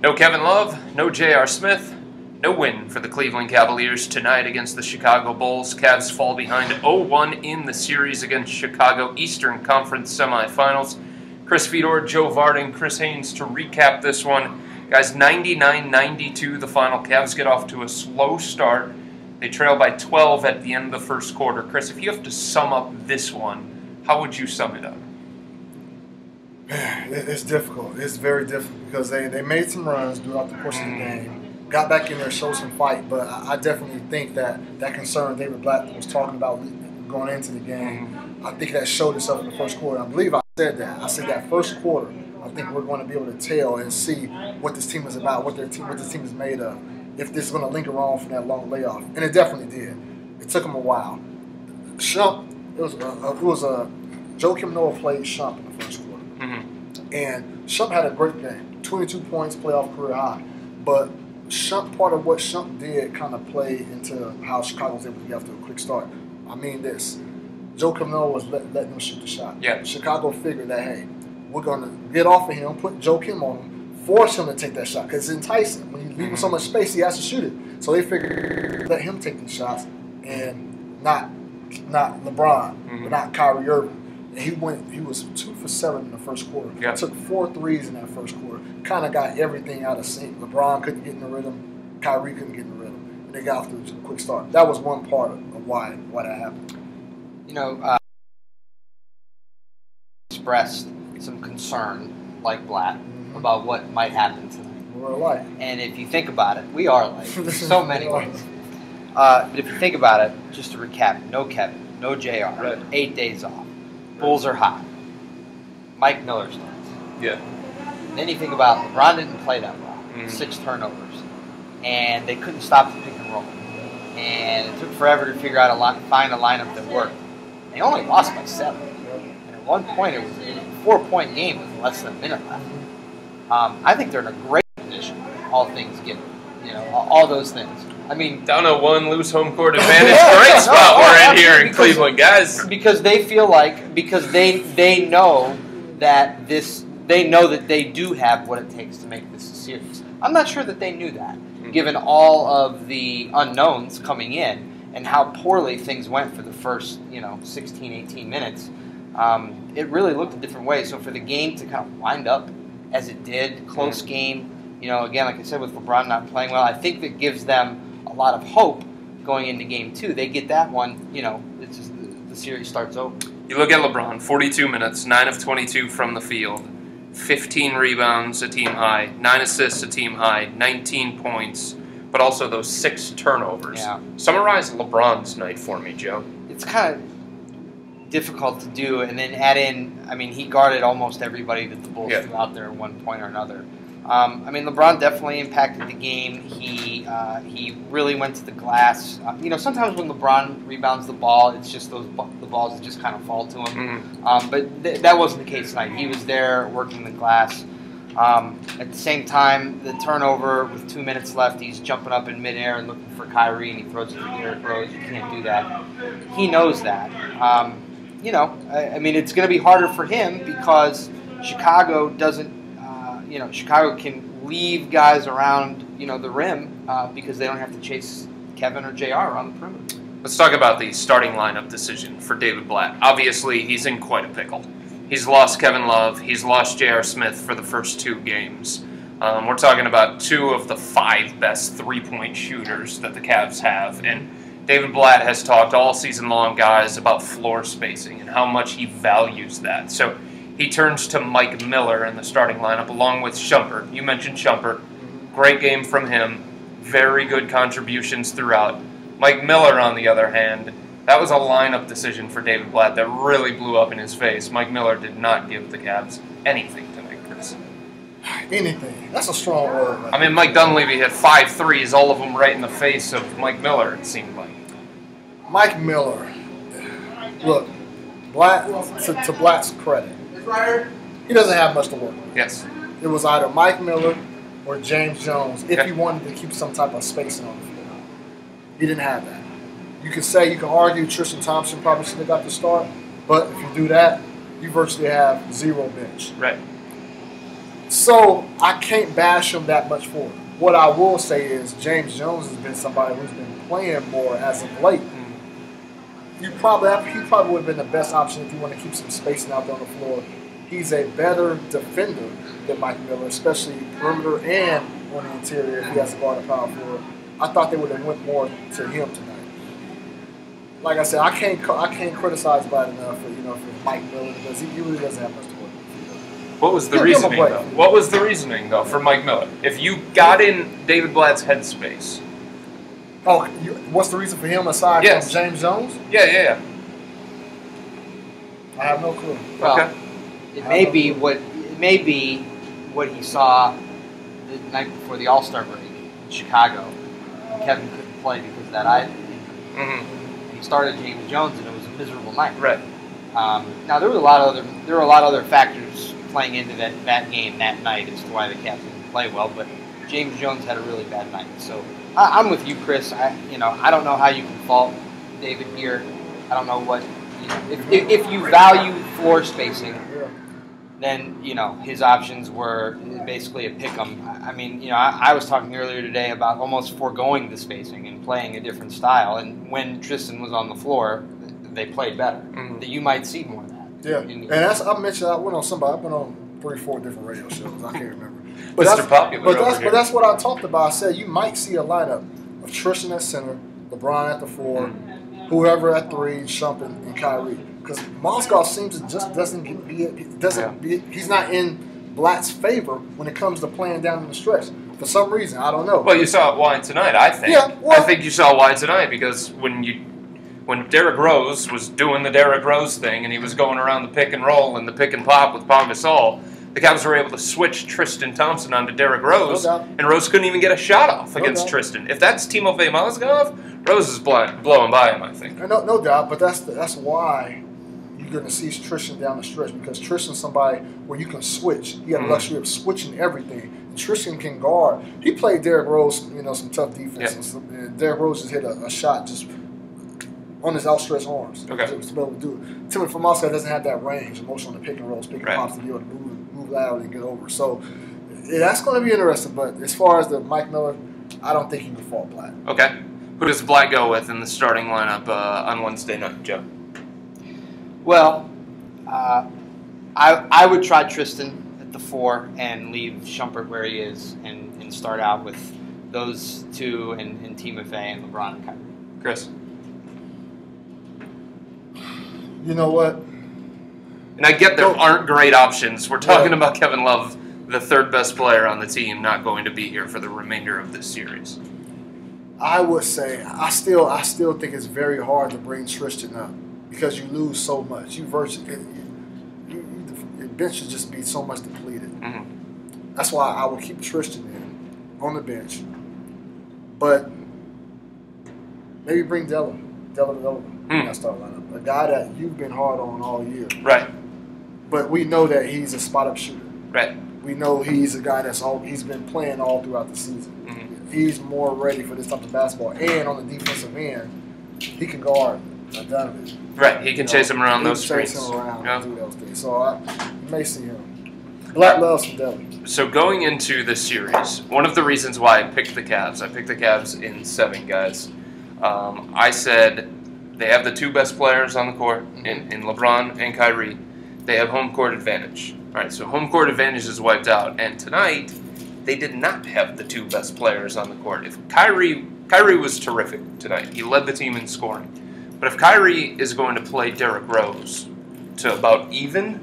No Kevin Love, no J.R. Smith, no win for the Cleveland Cavaliers tonight against the Chicago Bulls. Cavs fall behind 0-1 in the series against Chicago Eastern Conference semifinals. Chris Fedor, Joe Vardon, Chris Haynes to recap this one. Guys, 99-92 the final. Cavs get off to a slow start. They trail by 12 at the end of the first quarter. Chris, if you have to sum up this one, how would you sum it up? It's difficult. It's very difficult because they made some runs throughout the course of the game, got back in there, showed some fight, but I definitely think that concern David Blatt was talking about going into the game, I think that showed itself in the first quarter. I believe I said that. I said that first quarter, I think we're going to be able to tell and see what this team is about, what this team is made of, if this is going to linger on from that long layoff. And it definitely did. It took them a while. Shump, it was a Joakim Noah played Shump in the first quarter. And Shump had a great game, 22 points, playoff career high. But Shump, part of what Shump did kind of played into how Chicago was able to get off to a quick start. I mean this, Joakim Noah was letting them shoot the shot. Yeah. Chicago figured that, hey, we're going to get off of him, put Joakim on him, force him to take that shot because it's enticing. When you leave him so much space, he has to shoot it. So they figured let him take these shots and not LeBron, but not Kyrie Irving. He was 2 for 7 in the first quarter. Yeah. Took 4 threes in that first quarter. Kind of got everything out of sync. LeBron couldn't get in the rhythm. Kyrie couldn't get in the rhythm. And they got off to a quick start. That was one part of why that happened. You know, expressed some concern, like Blatt, about what might happen tonight. We're alike. And if you think about it, we are alike in so many ways. But if you think about it, just to recap, no Kevin, no JR, right. 8 days off. Bulls are hot. Mike Miller starts. Yeah. Then you think about LeBron didn't play that well. 6 turnovers. And they couldn't stop the pick and roll. And it took forever to figure out find a lineup that worked. They only lost by 7. And at one point, it was a 4-point game with less than a minute left. I think they're in a great position, all things given. You know, all those things. I mean, down a 1, lose home court advantage. Great spot we're in here in Cleveland, guys. Because they feel like, because they know that they do have what it takes to make this a series. I'm not sure that they knew that, given all of the unknowns coming in and how poorly things went for the first 16, 18 minutes. It really looked a different way. So for the game to kind of wind up as it did, close game, again, like I said, with LeBron not playing well, I think that gives them a lot of hope going into game 2. They get that one, it's just the series starts over. You look at LeBron, 42 minutes, 9 of 22 from the field, 15 rebounds, a team high, 9 assists, a team high, 19 points, but also those 6 turnovers. Yeah. Summarize LeBron's night for me, Joe. It's kind of difficult to do, and then add in, he guarded almost everybody that the Bulls threw out there at one point or another. LeBron definitely impacted the game. He really went to the glass. Sometimes when LeBron rebounds the ball, it's just the balls that just kind of fall to him. But that wasn't the case tonight. He was there working the glass. At the same time, the turnover with 2 minutes left, he's jumping up in midair and looking for Kyrie, and he throws it to Derrick Rose. You can't do that. He knows that. It's going to be harder for him because Chicago doesn't. Chicago can leave guys around, the rim because they don't have to chase Kevin or JR around the perimeter. Let's talk about the starting lineup decision for David Blatt. Obviously, he's in quite a pickle. He's lost Kevin Love. He's lost J.R. Smith for the first 2 games. We're talking about 2 of the 5 best three-point shooters that the Cavs have. And David Blatt has talked all season long, guys, about floor spacing and how much he values that. So he turns to Mike Miller in the starting lineup along with Shumpert. You mentioned Shumpert. Great game from him. Very good contributions throughout. Mike Miller, on the other hand, that was a lineup decision for David Blatt that really blew up in his face. Mike Miller did not give the Cavs anything tonight, Chris. Anything. That's a strong word. Right? Mike Dunleavy hit 5 threes, all of them right in the face of Mike Miller, it seemed like. Mike Miller. Look, Blatt, to Blatt's credit, he doesn't have much to work with. Yes. It was either Mike Miller or James Jones if he wanted to keep some type of spacing on the floor. He didn't have that. You can argue Tristan Thompson probably should have got the start, but if you do that, you virtually have 0 bench. Right. So I can't bash him that much for it. What I will say is James Jones has been somebody who's been playing more as of late. He probably would have been the best option if you want to keep some spacing out there on the floor. He's a better defender than Mike Miller, especially perimeter and on the interior if he has to guard a power forward. I thought they would have went more to him tonight. Like I said, I can't criticize Blatt enough for Mike Miller because he really doesn't have much to work with. What was the reasoning though? What was the reasoning though for Mike Miller? If you got in David Blatt's headspace. Oh, what's the reason for him aside from James Jones? Yeah. I have no clue. Well, okay. It may be what he saw the night before the All-Star break in Chicago. Kevin couldn't play because of that eye injury. Mm-hmm. He started James Jones, and it was a miserable night. Right. Now there were a lot of other factors playing into that game that night as to why the Cavs didn't play well, but James Jones had a really bad night. So I'm with you, Chris. I don't know how you can fault David here. I don't know what if you value floor spacing, then his options were basically a pick 'em. I mean, I was talking earlier today about almost foregoing the spacing and playing a different style. And when Tristan was on the floor, they played better. Mm-hmm. That you might see more of that. Yeah, and I mentioned I went on 3-4 different radio shows. I can't remember. But that's what I talked about. I said you might see a lineup of Tristan at center, LeBron at the 4, whoever at 3, Shumpert and Kyrie. Because Moskov seems to just he's not in Blatt's favor when it comes to playing down in the stretch. For some reason, I don't know. Well, you saw why tonight, I think. Yeah, well, I think you saw why tonight because when Derrick Rose was doing the Derrick Rose thing and he was going around the pick and roll and the pick and pop with Pau Gasol, the Cavs were able to switch Tristan Thompson onto Derrick Rose, and Rose couldn't even get a shot off against Tristan. If that's Timofey Mozgov, Rose is blowing by him, I think. No doubt, but that's why you're going to see Tristan down the stretch because Tristan's somebody where you can switch. You have the luxury of switching everything. Tristan can guard. He played Derrick Rose, some tough defense. Yeah. Derrick Rose just hit a shot just on his outstretched arms to be able to do it. Timothy Mozgov doesn't have that range, emotional on the pick and rolls, pick and pops to be able to move loud and get over. So that's going to be interesting. But as far as the Mike Miller, I don't think he can fault Blatt. Okay. Who does Blatt go with in the starting lineup on Wednesday night, Joe? Well, I would try Tristan at the 4 and leave Shumpert where he is and start out with those two and Timofey and LeBron and Kyrie. Chris? You know what? And I get there aren't great options. We're talking about Kevin Love, the third best player on the team, not going to be here for the remainder of this series. I would say I still think it's very hard to bring Tristan up because you lose so much. Your bench should just be so much depleted. Mm-hmm. That's why I would keep Tristan in on the bench, but maybe bring Della that start lineup. A guy that you've been hard on all year. Right. But we know that he's a spot-up shooter. Right. We know he's a guy he's been playing all throughout the season. Mm-hmm. He's more ready for this type of basketball. And on the defensive end, he can guard Donovan. Right. He can chase him around those screens. Chase him around and do those things. So you may see him. Blatt loves some Deli. So going into this series, one of the reasons why I picked the Cavs in 7, guys. I said they have the 2 best players on the court in LeBron and Kyrie. They have home court advantage. All right, so home court advantage is wiped out. And tonight, they did not have the 2 best players on the court. If Kyrie was terrific tonight. He led the team in scoring. But if Kyrie is going to play Derrick Rose to about even,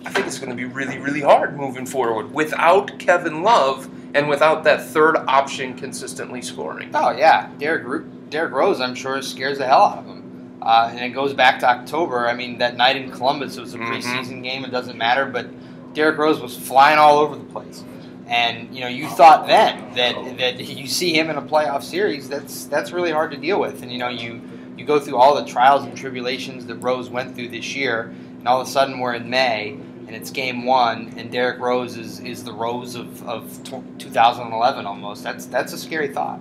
I think it's going to be really, really hard moving forward without Kevin Love and without that third option consistently scoring. Oh, yeah. Derrick Rose, I'm sure, scares the hell out of him. And it goes back to October. I mean, that night in Columbus, it was a preseason game. It doesn't matter. But Derrick Rose was flying all over the place. And, you thought then that you see him in a playoff series, that's really hard to deal with. And, you go through all the trials and tribulations that Rose went through this year, and all of a sudden we're in May, and it's game 1, and Derrick Rose is the Rose of 2011 almost. That's a scary thought.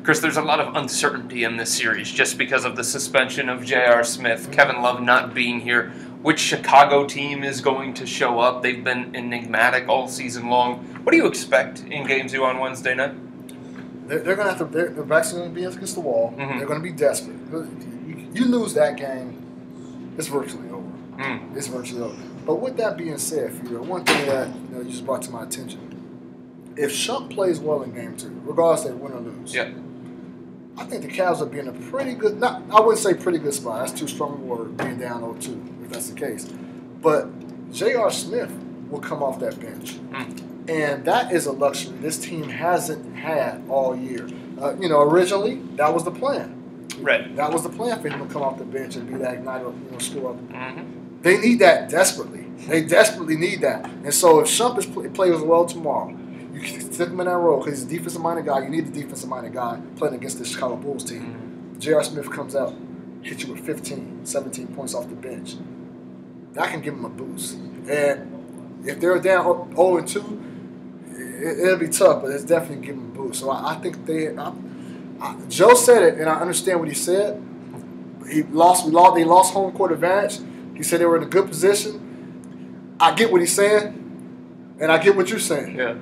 Chris, there's a lot of uncertainty in this series just because of the suspension of J.R. Smith, Kevin Love not being here. which Chicago team is going to show up. They've been enigmatic all season long. What do you expect in Game 2 on Wednesday night? They're going to have to. Their backs are going to be against the wall. Mm-hmm. They're going to be desperate. You lose that game, it's virtually over. It's virtually over. But with that being said, Fedor, one thing that you just brought to my attention: if Shump plays well in Game 2, regardless if they win or lose, I think the Cavs will be in a pretty good. I wouldn't say pretty good spot. That's too strong a word, being down 0-2, if that's the case. But J.R. Smith will come off that bench. And that is a luxury this team hasn't had all year. Originally, that was the plan. Right. That was the plan for him to come off the bench and be that igniter, score up. They need that desperately. They desperately need that. And so if Shump plays well tomorrow, you can stick him in that role because he's a defensive-minded guy. You need a defensive-minded guy playing against the Chicago Bulls team. J.R. Smith comes out, hits you with 15, 17 points off the bench. That can give him a boost. And if they're down 0-2, it'll be tough, but it's definitely giving them a boost. So I think Joe said it, and I understand what he said. They lost home court advantage. He said they were in a good position. I get what he's saying, and I get what you're saying. Yeah.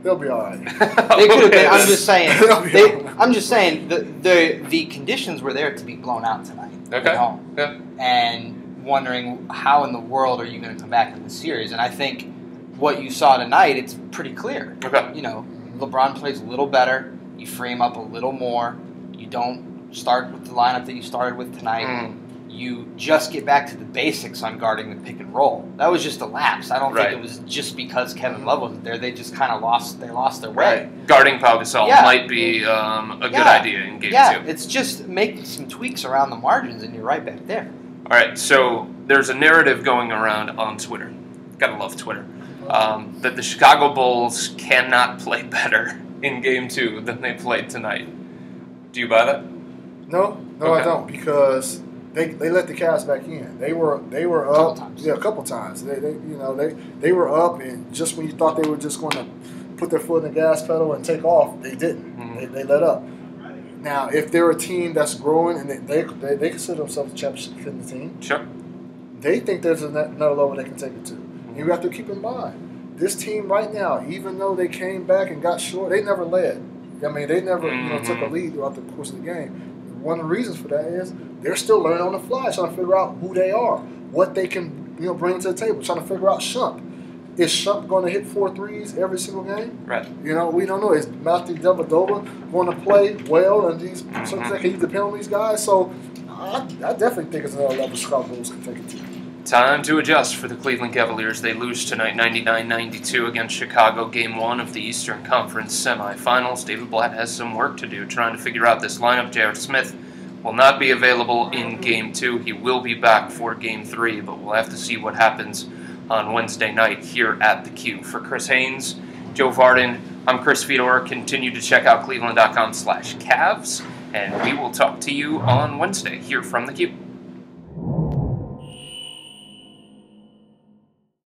They'll be all right. They could have been. I'm just saying. Right. I'm just saying the conditions were there to be blown out tonight. Okay. At home. Yeah. And wondering how in the world are you going to come back in the series? And I think what you saw tonight, it's pretty clear. Okay. LeBron plays a little better. You free him up a little more. You don't start with the lineup that you started with tonight. You just get back to the basics on guarding the pick and roll. That was just a lapse. I don't think it was just because Kevin Love wasn't there. They just kind of lost their way. Right. Guarding Pau Gasol might be a good idea in Game 2. Yeah, it's just making some tweaks around the margins, and you're right back there. All right, so there's a narrative going around on Twitter. Gotta love Twitter. That the Chicago Bulls cannot play better in Game 2 than they played tonight. Do you buy that? No, okay. I don't, because they let the Cavs back in. They were up a couple times. They were up, and just when you thought they were just going to put their foot in the gas pedal and take off, they didn't. They let up. Now, if they're a team that's growing and they consider themselves a championship team, sure, they think there's another level they can take it to. And you have to keep in mind, this team right now, even though they came back and got short, they never led. I mean, they never took a lead throughout the course of the game. One of the reasons for that is they're still learning on the fly, trying to figure out who they are, what they can bring to the table, trying to figure out Shump. Is Shump going to hit 4 threes every single game? Right. We don't know. Is Matthew Dellavedova going to play well? And these can he depend on these guys? So I definitely think it's another level Chicago Bulls can take it to. Time to adjust for the Cleveland Cavaliers. They lose tonight 99-92 against Chicago, Game 1 of the Eastern Conference semifinals. David Blatt has some work to do trying to figure out this lineup. J.R. Smith will not be available in Game 2. He will be back for Game 3, but we'll have to see what happens on Wednesday night here at the Q. For Chris Haynes, Joe Vardon, I'm Chris Fedor. Continue to check out cleveland.com/Cavs, and we will talk to you on Wednesday here from the Q.